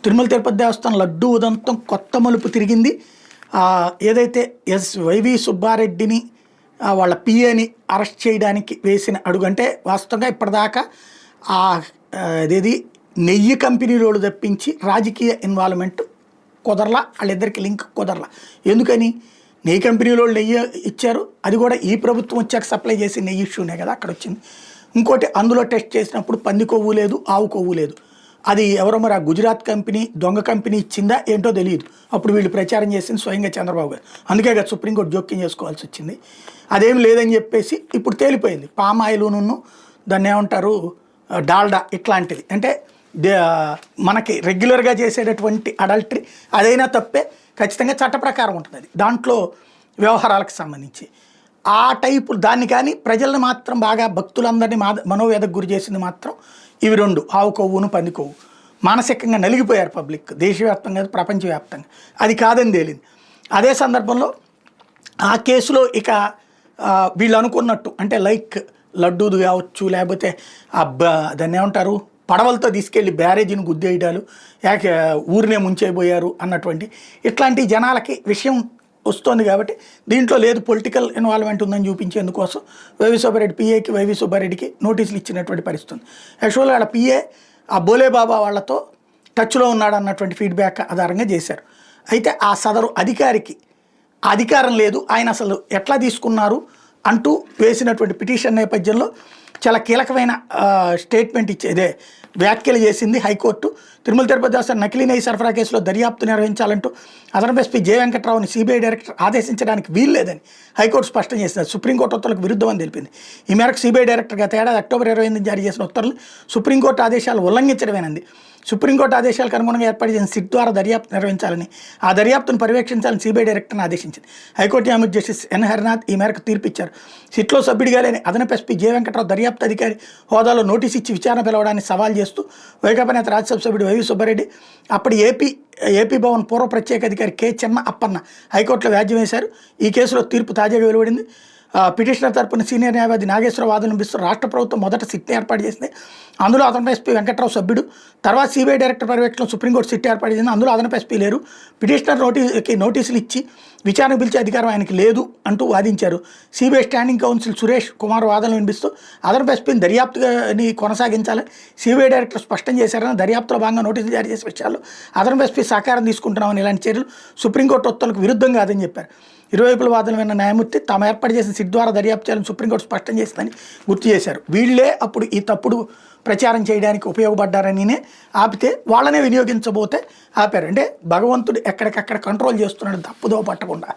తిరుమల తిరుపతి దేవస్థానం లడ్డూ ఉదంతం కొత్త మలుపు తిరిగింది. ఏదైతే వైవి సుబ్బారెడ్డిని వాళ్ళ పిఏని అరెస్ట్ చేయడానికి వేసిన అడుగు, అంటే వాస్తవంగా ఇప్పటిదాకా అదేది నెయ్యి కంపెనీలోడు తప్పించి రాజకీయ ఇన్వాల్వ్మెంట్ కుదరలా, వాళ్ళిద్దరికి లింక్ కుదరలా. ఎందుకని? నెయ్యి కంపెనీలో నెయ్యి ఇచ్చారు, అది కూడా ఈ ప్రభుత్వం వచ్చాక సప్లై చేసి నెయ్యి ఇష్యూనే కదా అక్కడ వచ్చింది. ఇంకోటి అందులో టెస్ట్ చేసినప్పుడు పంది కొవ్వు లేదు, ఆవు కొవ్వు లేదు. అది ఎవరో మరి ఆ గుజరాత్ కంపెనీ దొంగ కంపెనీ ఇచ్చిందా ఏంటో తెలియదు. అప్పుడు వీళ్ళు ప్రచారం చేసింది స్వయంగా చంద్రబాబు గారు. అందుకే కదా సుప్రీంకోర్టు జోక్యం చేసుకోవాల్సి వచ్చింది. అదేం లేదని చెప్పేసి ఇప్పుడు తేలిపోయింది. పామ్ ఆయిల్ను దాన్ని ఏమంటారు డాల్డా ఇట్లాంటిది, అంటే మనకి రెగ్యులర్గా చేసేటటువంటి అడల్టరీ అదైనా తప్పే, ఖచ్చితంగా చట్ట ప్రకారం ఉంటుంది అది దాంట్లో వ్యవహారాలకు సంబంధించి. ఆ టైపు దాన్ని కానీ ప్రజలను మాత్రం బాగా భక్తులందరినీ మనోవేదకు గురి చేసింది మాత్రం ఇవి రెండు, ఆవు కొవ్వును పంది కొవ్వు. మానసికంగా నలిగిపోయారు పబ్లిక్, దేశవ్యాప్తంగా ప్రపంచవ్యాప్తంగా. అది కాదని తేలింది. అదే సందర్భంలో ఆ కేసులో ఇక వీళ్ళు అనుకున్నట్టు, అంటే లైక్ లడ్డూది కావచ్చు, లేకపోతే దాన్ని ఏమంటారు పడవలతో తీసుకెళ్ళి బ్యారేజీని గుద్దేయడాలు, ఊరినే ముంచేయబోయారు అన్నటువంటి ఇట్లాంటి జనాలకి విషయం వస్తుంది. కాబట్టి దీంట్లో లేదు పొలిటికల్ ఇన్వాల్వ్మెంట్ ఉందని చూపించేందుకోసం వైవి సుబ్బారెడ్డి పిఏకి వైవి సుబ్బారెడ్డికి నోటీసులు ఇచ్చినటువంటి పరిస్థితి. యాక్చువల్గా వాళ్ళ పిఏ ఆ బోలేబాబా వాళ్ళతో టచ్లో ఉన్నాడు అన్నటువంటి ఫీడ్బ్యాక్ ఆధారంగా చేశారు. అయితే ఆ సదరు అధికారికి అధికారం లేదు, ఆయన అసలు ఎట్లా తీసుకున్నారు అంటూ వేసినటువంటి పిటిషన్ నేపథ్యంలో చాలా కీలకమైన స్టేట్మెంట్ ఇచ్చేదే వ్యాఖ్యలు చేసింది హైకోర్టు. తిరుమల తిరుపతి దేవస్థానం నకిలీ నెయ్యి సరఫరా కేసులో దర్యాప్తు నిర్వహించాలంటూ అదనపు ఎస్పీ జె వెంకట్రావుని సిబిఐ డైరెక్టర్ ఆదేశించడానికి వీల్లేదని హైకోర్టు స్పష్టం చేసింది. సుప్రీంకోర్టు ఉత్తర్వులకు విరుద్ధమని తెలిపింది. ఈ మేరకు సిబిఐ డైరెక్టర్ గత ఏడాది అక్టోబర్ 28 జారీ చేసిన ఉత్తర్వులు సుప్రీంకోర్టు ఆదేశాలు ఉల్లంఘించడమేనంది. సుప్రీంకోర్టు ఆదేశాలకు అనుగుణంగా ఏర్పాటు చేసిన సిట్ ద్వారా దర్యాప్తు నిర్వహించాలని, ఆ దర్యాప్తును పర్యవేక్షించాలని సిబిఐ డైరెక్టర్ని ఆదేశించింది. హైకోర్టు న్యాయమూర్తి జస్టిస్ ఎన్ హరినాథ్ ఈ మేరకు తీర్పిచ్చారు. సిట్లో సభ్యుడిగా లేని అదనపు ఎస్పీ జె వెంకట్రావు దర్యాప్తు అధికారి హోదాలో నోటీసు ఇచ్చి విచారణ పిలవడాన్ని సవాల్ చేస్తూ వైకాపా నేత రాజ్యసభ సభ్యుడు వైవి సుబ్బారెడ్డి, అప్పటి ఏపీ భవన్ పూర్వ ప్రత్యేక అధికారి కె చెన్న అప్పన్న హైకోర్టులో వ్యాజ్యం వేశారు. ఈ కేసులో తీర్పు తాజాగా వెలువడింది. పిటిషనర్ తరపున సీనియర్ న్యాయవాది నాగేశ్వర వాదన వినిపిస్తూ రాష్ట్ర ప్రభుత్వం మొదట సిట్ని ఏర్పాటు చేసింది. అందులో అదనపు ఎస్పీ వెంకట్రావు సభ్యుడు. తర్వాత సిబిఐ డైరెక్టర్ పర్యవేక్షణలో సుప్రీంకోర్టు సిట్ ఏర్పాటు చేసింది. అందులో అదనపు ఎస్పీ లేరు. పిటిషనర్ నోటీసులు ఇచ్చి విచారణ పిలిచే అధికారం ఆయనకి లేదు అంటూ వాదించారు. CBI standing council Suresh Kumar వాదనలు వినిపిస్తూ అదనపు ఎస్పీని దర్యాప్తుని కొనసాగించాలని సిబిఐ డైరెక్టర్ స్పష్టం చేశారని, దర్యాప్తులో భాగంగా నోటీసులు జారీ చేసే విషయాల్లో అదనపు ఎస్పీ సహకారం తీసుకుంటున్నామని, ఇలాంటి చర్యలు సుప్రీంకోర్టు ఉత్తర్వులకు విరుద్ధం కాదని చెప్పారు. ఇరువైపుల వాదనలు విన్న న్యాయమూర్తి తాము ఏర్పాటు చేసిన సిట్ ద్వారా దర్యాప్తు చేయాలని సుప్రీంకోర్టు స్పష్టం చేసిందని గుర్తు చేశారు. వీళ్లే అప్పుడు ఈ తప్పుడు ప్రచారం చేయడానికి ఉపయోగపడ్డారనినే ఆపితే వాళ్ళనే వినియోగించబోతే ఆపారు. అంటే భగవంతుడు ఎక్కడికక్కడ కంట్రోల్ చేస్తున్నాడు తప్పుదో పట్టకుండా.